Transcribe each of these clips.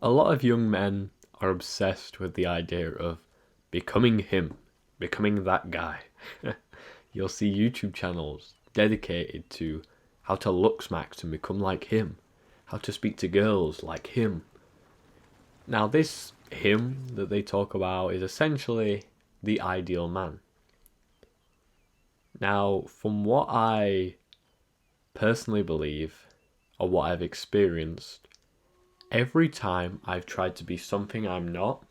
A lot of young men are obsessed with the idea of becoming him, becoming that guy. You'll see YouTube channels dedicated to how to look smack and become like him, how to speak to girls like him. Now, this him that they talk about is essentially the ideal man. Now, from what I personally believe, or what I've experienced, every time I've tried to be something I'm not,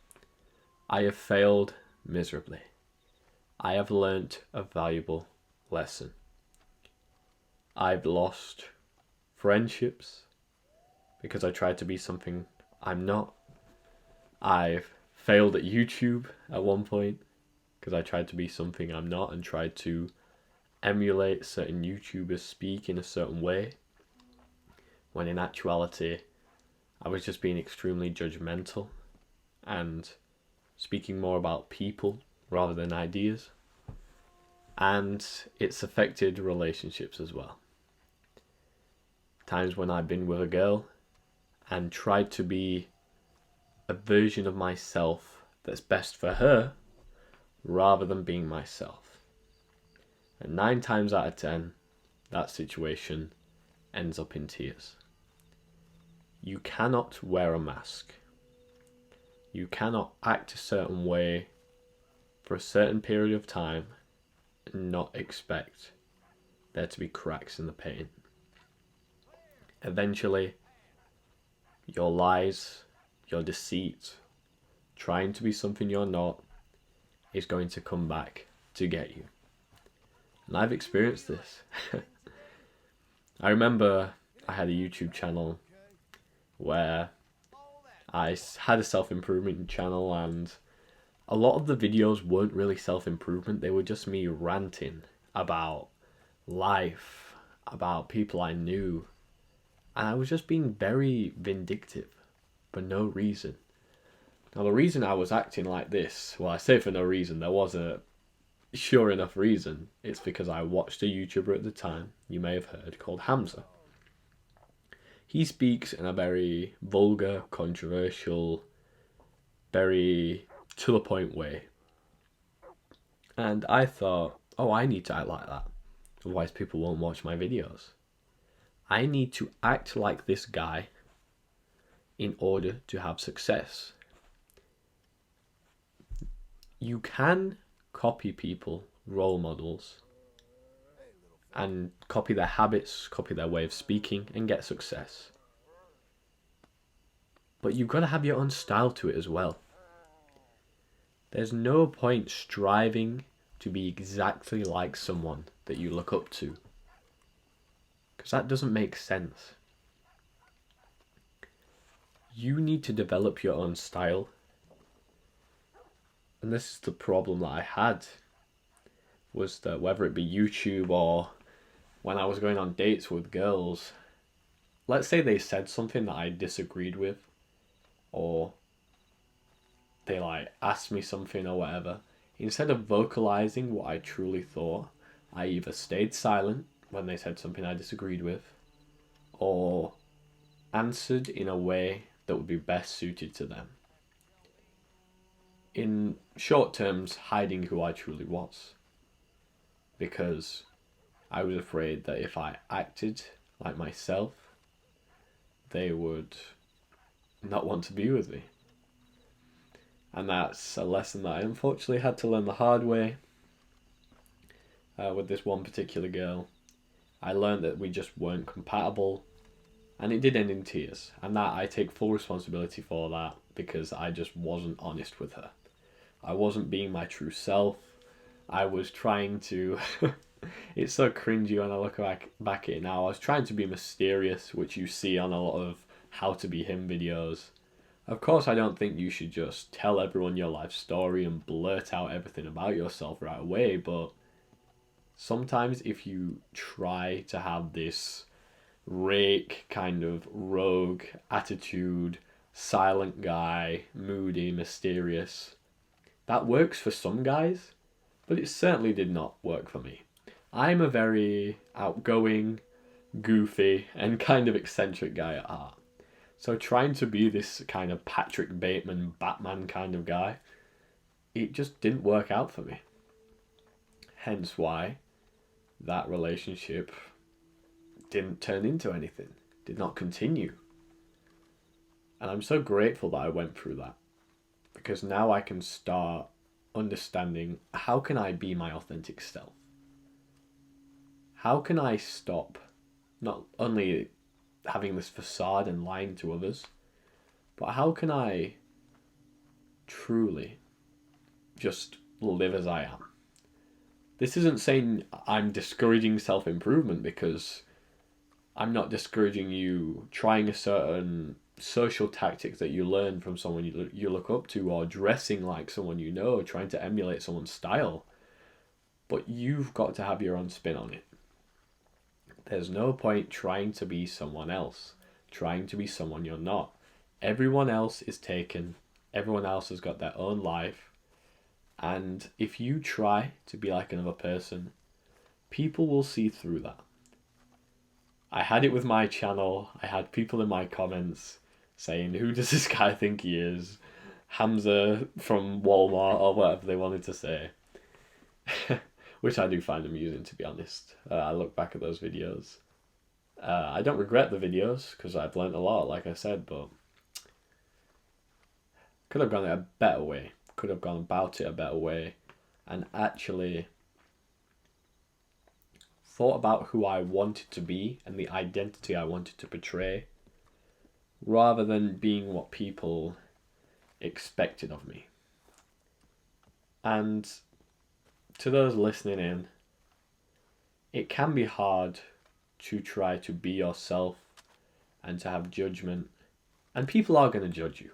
I have failed miserably. I have learnt a valuable lesson. I've lost friendships because I tried to be something I'm not. I've failed at YouTube at one point because I tried to be something I'm not and tried to emulate certain YouTubers speak in a certain way, when in actuality I was just being extremely judgmental and speaking more about people rather than ideas. And it's affected relationships as well. Times when I've been with a girl and tried to be a version of myself that's best for her rather than being myself. And 9 times out of 10, that situation ends up in tears. You cannot wear a mask. You cannot act a certain way for a certain period of time and not expect there to be cracks in the paint. Eventually, your lies, your deceit, trying to be something you're not, is going to come back to get you. And I've experienced this. I remember I had a YouTube channel where I had a self-improvement channel, and a lot of the videos weren't really self-improvement. They were just me ranting about life, about people I knew. And I was just being very vindictive for no reason. Now, the reason I was acting like this, well, I say for no reason, there was a sure enough reason. It's because I watched a YouTuber at the time, you may have heard, called Hamza. He speaks in a very vulgar, controversial, very to the point way. And I thought, oh, I need to act like that. Otherwise, people won't watch my videos. I need to act like this guy in order to have success. You can copy people, role models, and copy their habits, copy their way of speaking, and get success. But you've got to have your own style to it as well. There's no point striving to be exactly like someone that you look up to, because that doesn't make sense. You need to develop your own style. And this is the problem that I had, was that whether it be YouTube or when I was going on dates with girls, let's say they said something that I disagreed with, or they asked me something or whatever, instead of vocalizing what I truly thought, I either stayed silent when they said something I disagreed with, or answered in a way that would be best suited to them. In short terms, hiding who I truly was. Because I was afraid that if I acted like myself, they would not want to be with me. And that's a lesson that I unfortunately had to learn the hard way with this one particular girl. I learned that we just weren't compatible, and it did end in tears. And that I take full responsibility for that, because I just wasn't honest with her. I wasn't being my true self. I was trying to... It's so cringy when I look back at it now. I was trying to be mysterious, which you see on a lot of how to be him videos. Of course, I don't think you should just tell everyone your life story and blurt out everything about yourself right away, but sometimes if you try to have this rake kind of rogue attitude, silent guy, moody, mysterious, that works for some guys, but it certainly did not work for me. I'm a very outgoing, goofy, and kind of eccentric guy at heart. So trying to be this kind of Patrick Bateman, Batman kind of guy, it just didn't work out for me. Hence why that relationship didn't turn into anything, did not continue. And I'm so grateful that I went through that, because now I can start understanding, how can I be my authentic self? How can I stop not only having this facade and lying to others, but how can I truly just live as I am? This isn't saying I'm discouraging self-improvement, because I'm not discouraging you trying a certain social tactic that you learn from someone you look up to, or dressing like someone you know, trying to emulate someone's style. But you've got to have your own spin on it. There's no point trying to be someone else, trying to be someone you're not. Everyone else is taken. Everyone else has got their own life. And if you try to be like another person, people will see through that. I had it with my channel. I had people in my comments saying, who does this guy think he is? Hamza from Walmart, or whatever they wanted to say. Which I do find amusing, to be honest. I look back at those videos. I don't regret the videos, because I've learned a lot, like I said, but could have gone a better way. Could have gone about it a better way, and actually thought about who I wanted to be and the identity I wanted to portray, rather than being what people expected of me. And to those listening in, it can be hard to try to be yourself and to have judgment, and people are going to judge you.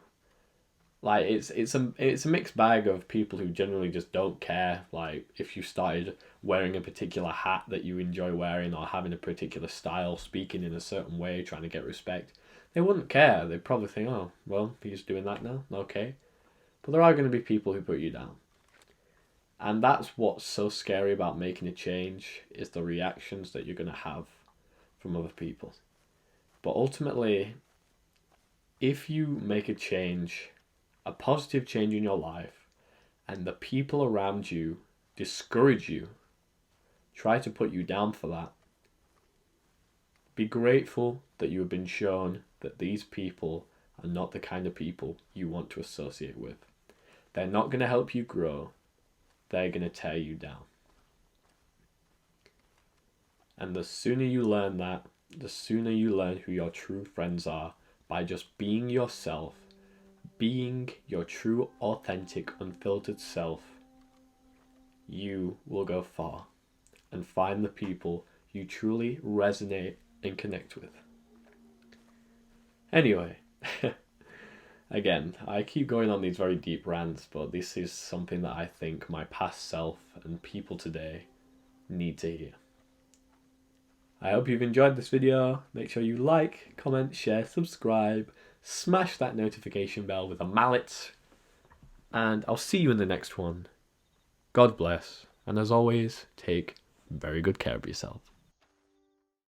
Like, it's a mixed bag of people who generally just don't care. Like, if you started wearing a particular hat that you enjoy wearing, or having a particular style, speaking in a certain way, trying to get respect, they wouldn't care. They'd probably think, oh, well, he's doing that now, okay. But there are going to be people who put you down. And that's what's so scary about making a change, is the reactions that you're going to have from other people. But ultimately, if you make a change, a positive change in your life, and the people around you discourage you, try to put you down for that, be grateful that you have been shown that these people are not the kind of people you want to associate with. They're not going to help you grow. They're going to tear you down. And the sooner you learn that, the sooner you learn who your true friends are, by just being yourself, being your true, authentic, unfiltered self, you will go far and find the people you truly resonate and connect with. Anyway, again, I keep going on these very deep rants, but this is something that I think my past self and people today need to hear. I hope you've enjoyed this video. Make sure you like, comment, share, subscribe, smash that notification bell with a mallet, and I'll see you in the next one. God bless, and as always, take very good care of yourself.